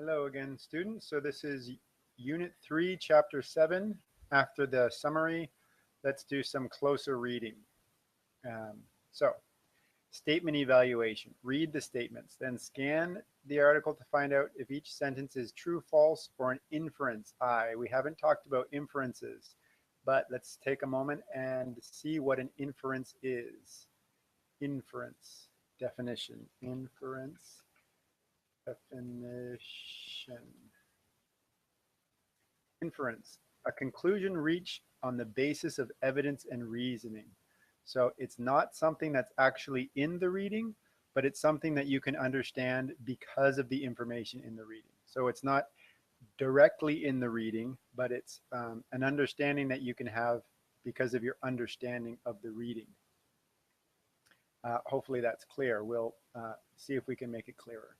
Hello again, students. So this is Unit 3, Chapter 7. After the summary, let's do some closer reading. So, statement evaluation. Read the statements, then scan the article to find out if each sentence is true, false, or an inference. We haven't talked about inferences, but let's take a moment and see what an inference is. Inference, definition, inference, definition. Inference, a conclusion reached on the basis of evidence and reasoning. So it's not something that's actually in the reading, but it's something that you can understand because of the information in the reading. So it's not directly in the reading, but it's an understanding that you can have because of your understanding of the reading. Hopefully that's clear. We'll see if we can make it clearer.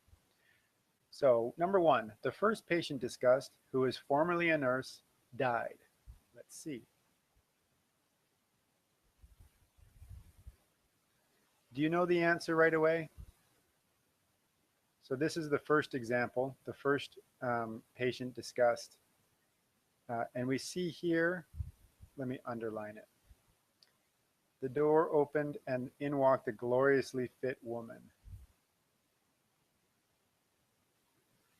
So number one, the first patient discussed, who was formerly a nurse, died. Let's see. Do you know the answer right away? So this is the first example, the first patient discussed. And we see here, let me underline it. The door opened and in walked a gloriously fit woman.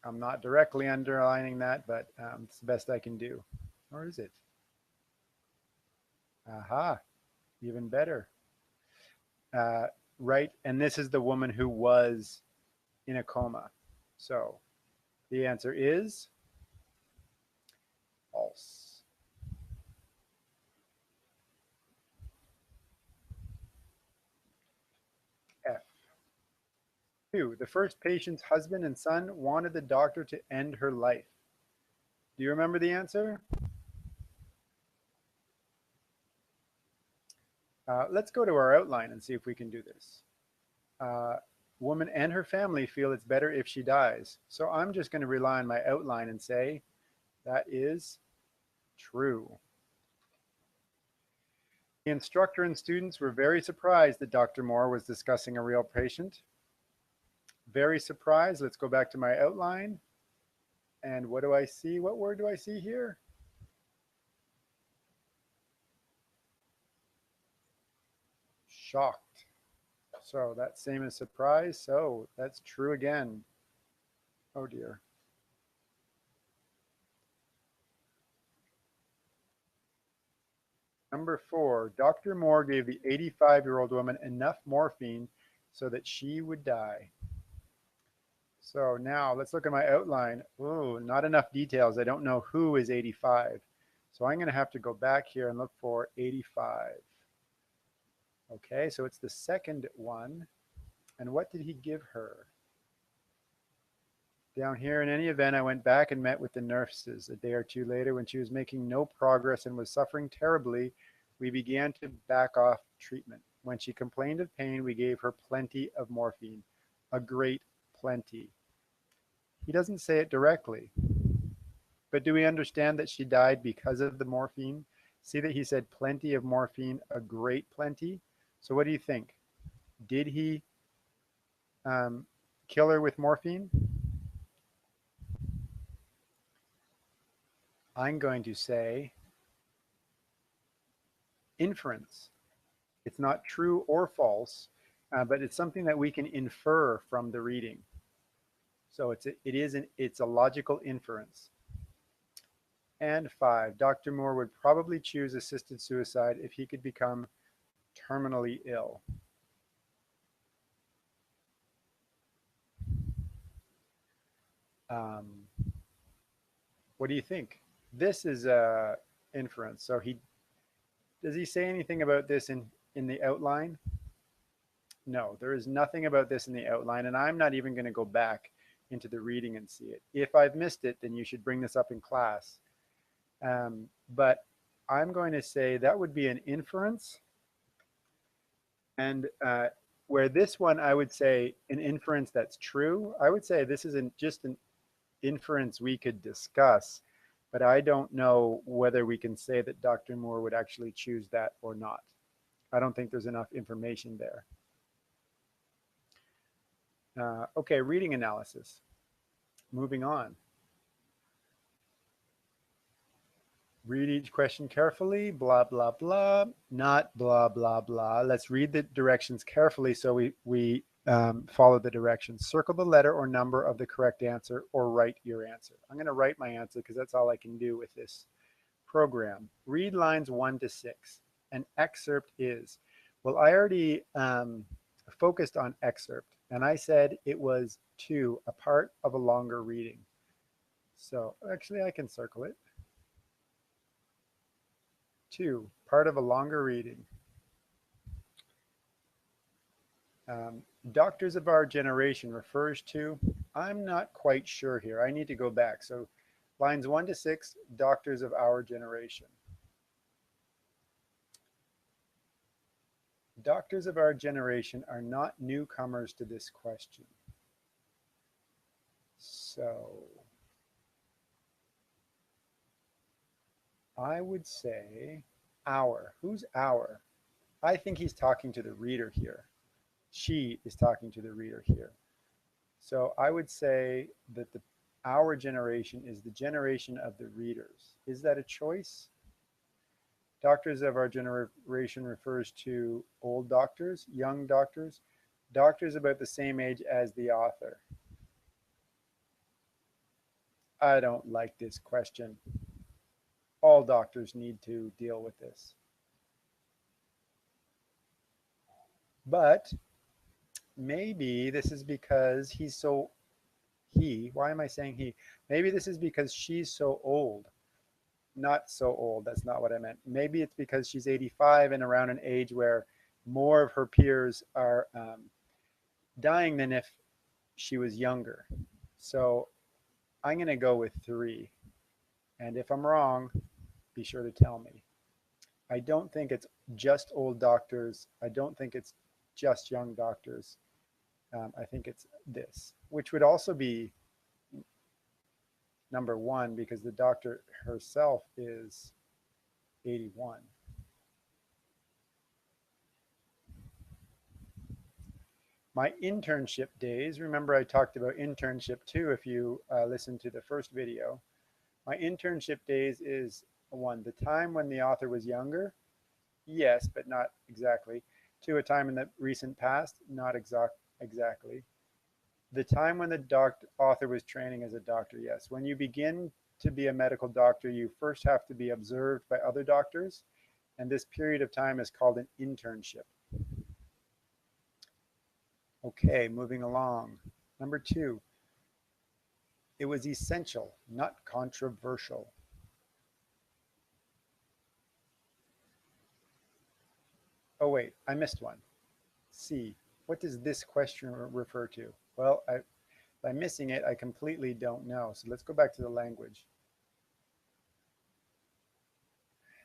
I'm not directly underlining that, but it's the best I can do. Or is it? Aha, even better. Right, and this is the woman who was in a coma. So the answer is false. F. 2. The first patient's husband and son wanted the doctor to end her life. Do you remember the answer? Let's go to our outline and see if we can do this. Woman and her family feel it's better if she dies. So I'm just going to rely on my outline and say that is true. The instructor and students were very surprised that Dr. Moore was discussing a real patient. Very surprised. Let's go back to my outline. And what do I see? What word do I see here? Shocked. So that's same as surprise. So that's true again. Oh dear. Number 4, Dr. Moore gave the 85-year-old woman enough morphine so that she would die. So now let's look at my outline. Oh, not enough details. I don't know who is 85. So I'm going to have to go back here and look for 85. Okay, so it's the second one. And what did he give her? Down here, in any event, I went back and met with the nurses. A day or two later, when she was making no progress and was suffering terribly, we began to back off treatment. When she complained of pain, we gave her plenty of morphine, a great plenty. He doesn't say it directly, but do we understand that she died because of the morphine? See that he said plenty of morphine, a great plenty. So what do you think? Did he kill her with morphine? I'm going to say inference. It's not true or false, but it's something that we can infer from the reading. So it's a logical inference. And 5, Dr. Moore would probably choose assisted suicide if he could become terminally ill. What do you think? This is a inference. So does he say anything about this in the outline? No, there is nothing about this in the outline, and I'm not even going to go back into the reading and see it. If I've missed it, then you should bring this up in class. But I'm going to say that would be an inference. And where this one, I would say an inference that's true. I would say this isn't just an inference we could discuss, but I don't know whether we can say that Dr. Moore would actually choose that or not. I don't think there's enough information there. Okay, reading analysis. moving on. Read each question carefully, blah, blah, blah, not blah, blah, blah. Let's read the directions carefully so we follow the directions. Circle the letter or number of the correct answer or write your answer. I'm going to write my answer because that's all I can do with this program. Read lines 1 to 6. An excerpt is, well, I already focused on excerpt, and I said it was 2, a part of a longer reading. So actually I can circle it. 2, part of a longer reading. Doctors of our generation refers to, I'm not quite sure here. I need to go back. So lines 1 to 6, doctors of our generation. Doctors of our generation are not newcomers to this question. So I would say our. Who's our? I think he's talking to the reader here. She is talking to the reader here. So I would say that our generation is the generation of the readers. Is that a choice? Doctors of our generation refers to old doctors, young doctors, doctors about the same age as the author. I don't like this question. All doctors need to deal with this. But maybe this is because why am I saying he? Maybe this is because she's so old. Not so old, that's not what I meant. Maybe it's because she's 85 and around an age where more of her peers are dying than if she was younger. So I'm going to go with 3. And if I'm wrong, be sure to tell me. I don't think it's just old doctors. I don't think it's just young doctors. I think it's this, which would also be number 1 because the doctor herself is 81. My internship days, remember I talked about internship too if you listened to the first video. My internship days is 1, the time when the author was younger. Yes, but not exactly. 2, a time in the recent past. Not exactly. The time when the author was training as a doctor. Yes. When you begin to be a medical doctor, you first have to be observed by other doctors. And this period of time is called an internship. Okay, moving along. Number 2. It was essential, not controversial. Oh wait, I missed one. C. What does this question refer to? Well, by missing it, I completely don't know. So let's go back to the language.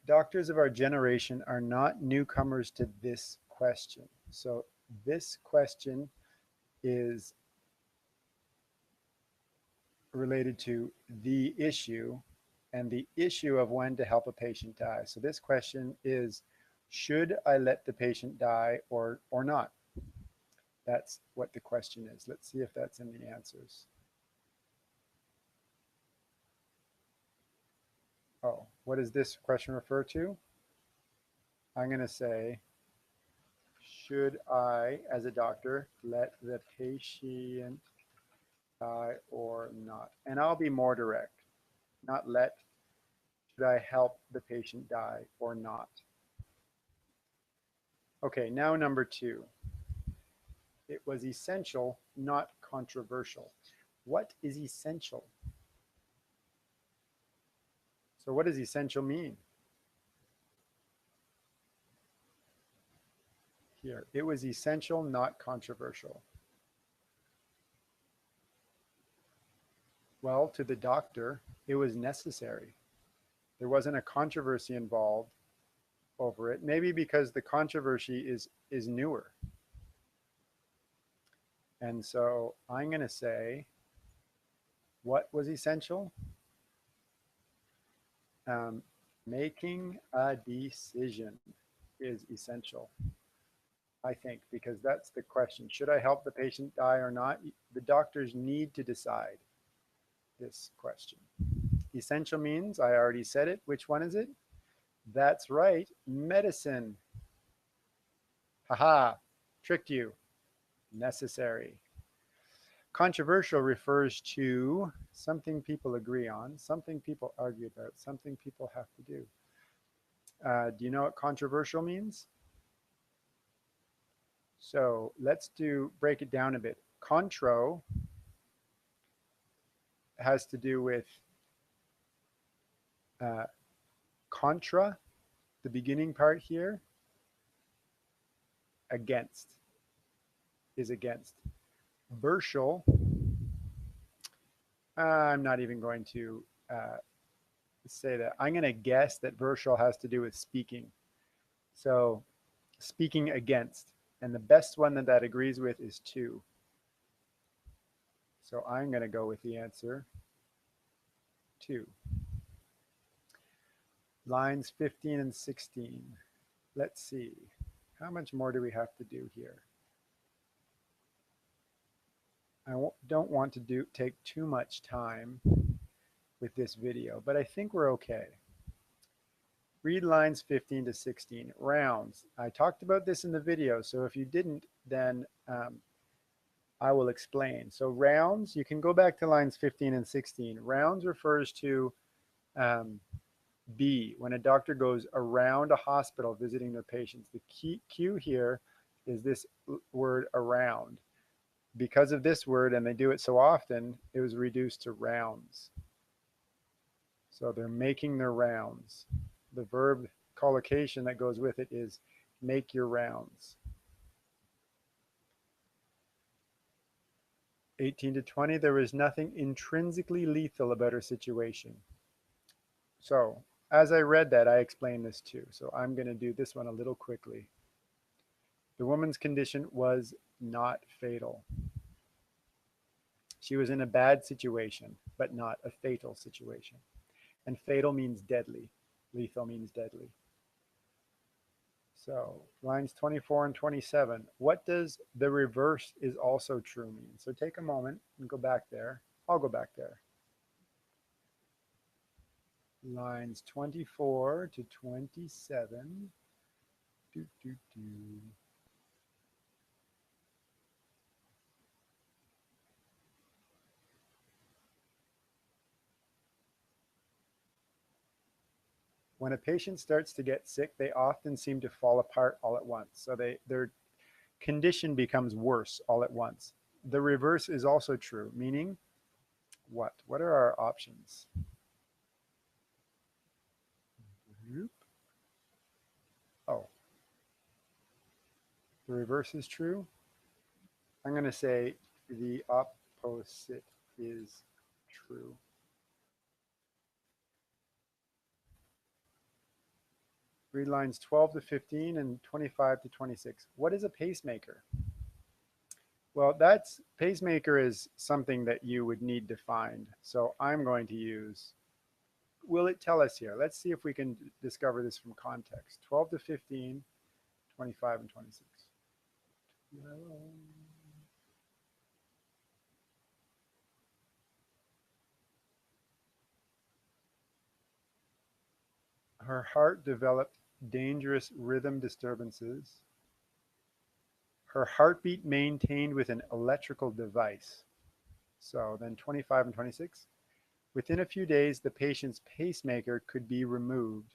Doctors of our generation are not newcomers to this question. So this question is related to the issue and the issue of when to help a patient die. So this question is, should I let the patient die or not? That's what the question is. Let's see if that's in the answers. Oh, what does this question refer to? I'm going to say, should I, as a doctor, let the patient die or not? And I'll be more direct. Not let. Should I help the patient die or not? Okay, now number 2. It was essential, not controversial. What is essential? So what does essential mean? Here, it was essential, not controversial. Well, to the doctor, it was necessary. There wasn't a controversy involved over it, maybe because the controversy is newer. And so I'm going to say, what was essential? Making a decision is essential, I think, because that's the question. Should I help the patient die or not? The doctors need to decide. this question. Essential means, I already said it. Which one is it? That's right, medicine. Haha, tricked you. Necessary. Controversial refers to something people agree on, something people argue about, something people have to do. Do you know what controversial means? So let's break it down a bit. Contro has to do with contra, the beginning part here, against, is against. Versial, I'm not even going to say that. I'm going to guess that versial has to do with speaking. So speaking against. And the best one that agrees with is 2. So I'm going to go with the answer 2. Lines 15 and 16. Let's see. How much more do we have to do here? I don't want to take too much time with this video, but I think we're okay. Read lines 15 to 16. Rounds. I talked about this in the video, so if you didn't, then I will explain. So rounds, you can go back to lines 15 and 16. Rounds refers to B, when a doctor goes around a hospital visiting their patients. The key cue here is this word around. Because of this word, and they do it so often, it was reduced to rounds. So they're making their rounds. The verb collocation that goes with it is make your rounds. 18 to 20, there is nothing intrinsically lethal about her situation. So as I read that, I explained this too. So I'm going to do this one a little quickly. The woman's condition was not fatal. She was in a bad situation, but not a fatal situation. And fatal means deadly. Lethal means deadly. So lines 24 and 27. What does the reverse is also true mean? So take a moment and go back there. I'll go back there. Lines 24 to 27. When a patient starts to get sick, they often seem to fall apart all at once. So their condition becomes worse all at once. The reverse is also true, meaning what? What are our options? Oh, the reverse is true. I'm going to say the opposite is true. Read lines 12 to 15 and 25 to 26. What is a pacemaker? Well, pacemaker is something that you would need to find. So I'm going to use, will it tell us here? Let's see if we can discover this from context. 12 to 15, 25 and 26. Her heart developed dangerous rhythm disturbances. Her heartbeat maintained with an electrical device. So then 25 and 26. Within a few days, the patient's pacemaker could be removed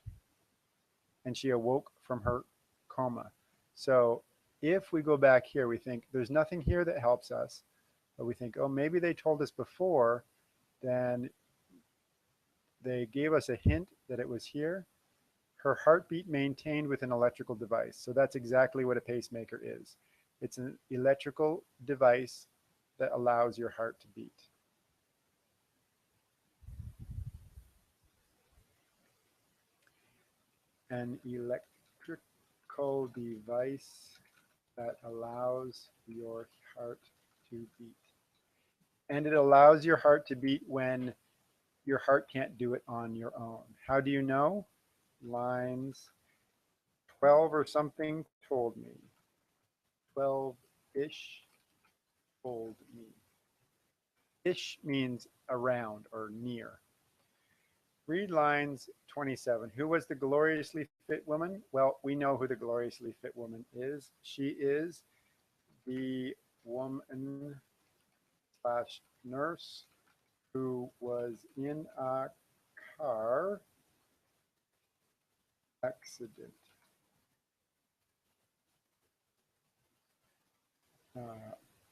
and she awoke from her coma. So if we go back here, we think there's nothing here that helps us, but we think, oh, maybe they told us before, then they gave us a hint that it was here. Her heartbeat maintained with an electrical device. So that's exactly what a pacemaker is. It's an electrical device that allows your heart to beat. An electrical device that allows your heart to beat. And it allows your heart to beat when your heart can't do it on your own. How do you know? Lines 12 or something told me. 12-ish told me. Ish means around or near. Read lines 27. Who was the gloriously fit woman? Well, we know who the gloriously fit woman is. She is the woman slash nurse who was in a car accident.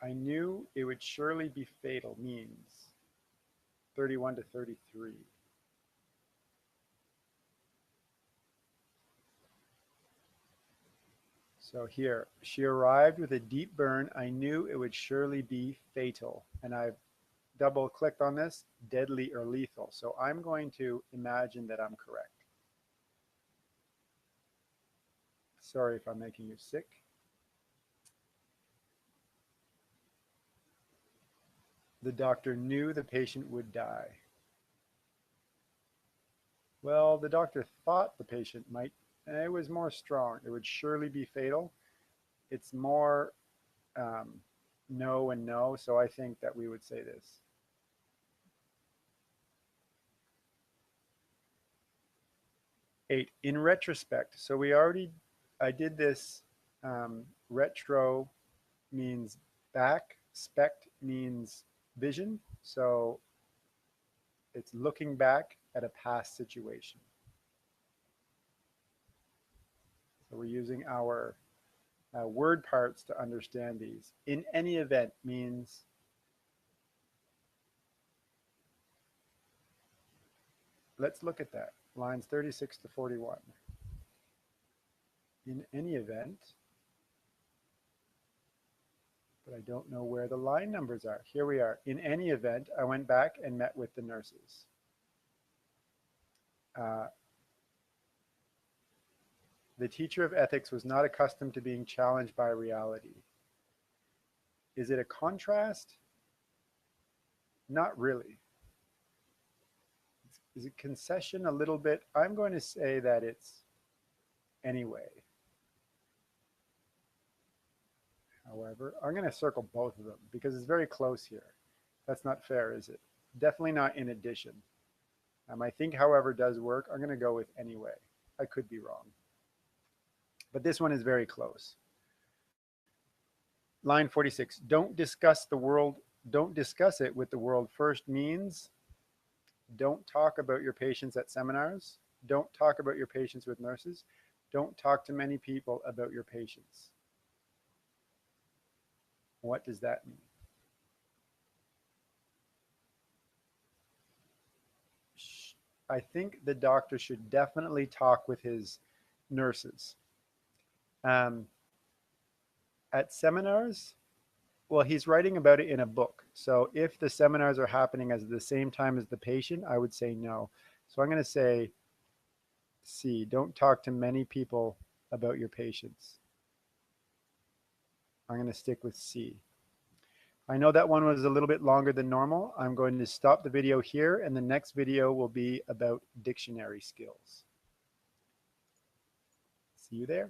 I knew it would surely be fatal means 31 to 33. So here, she arrived with a deep burn. I knew it would surely be fatal. And I've double clicked on this, deadly or lethal. So I'm going to imagine that I'm correct. Sorry if I'm making you sick. The doctor knew the patient would die. Well, the doctor thought the patient might, and it was more strong. It would surely be fatal. It's more no and no, so I think that we would say this. 8, in retrospect. So I did this, retro means back, spect means vision. So it's looking back at a past situation. So we're using our word parts to understand these. In any event means let's look at that. Lines 36 to 41. In any event, but I don't know where the line numbers are. Here we are. In any event, I went back and met with the nurses. The teacher of ethics was not accustomed to being challenged by reality. Is it a contrast? Not really. Is it concession a little bit? I'm going to say that it's anyway. However, I'm going to circle both of them because it's very close here. That's not fair, is it? Definitely not in addition. I think, however, does work. I'm going to go with anyway. I could be wrong. But this one is very close. Line 46, don't discuss it with the world first means don't talk about your patients at seminars. Don't talk about your patients with nurses. Don't talk to many people about your patients. What does that mean? I think the doctor should definitely talk with his nurses. At seminars, well, he's writing about it in a book. So if the seminars are happening at the same time as the patient, I would say no. So I'm going to say C, don't talk to many people about your patients. I'm going to stick with C. I know that one was a little bit longer than normal. I'm going to stop the video here, and the next video will be about dictionary skills. See you there.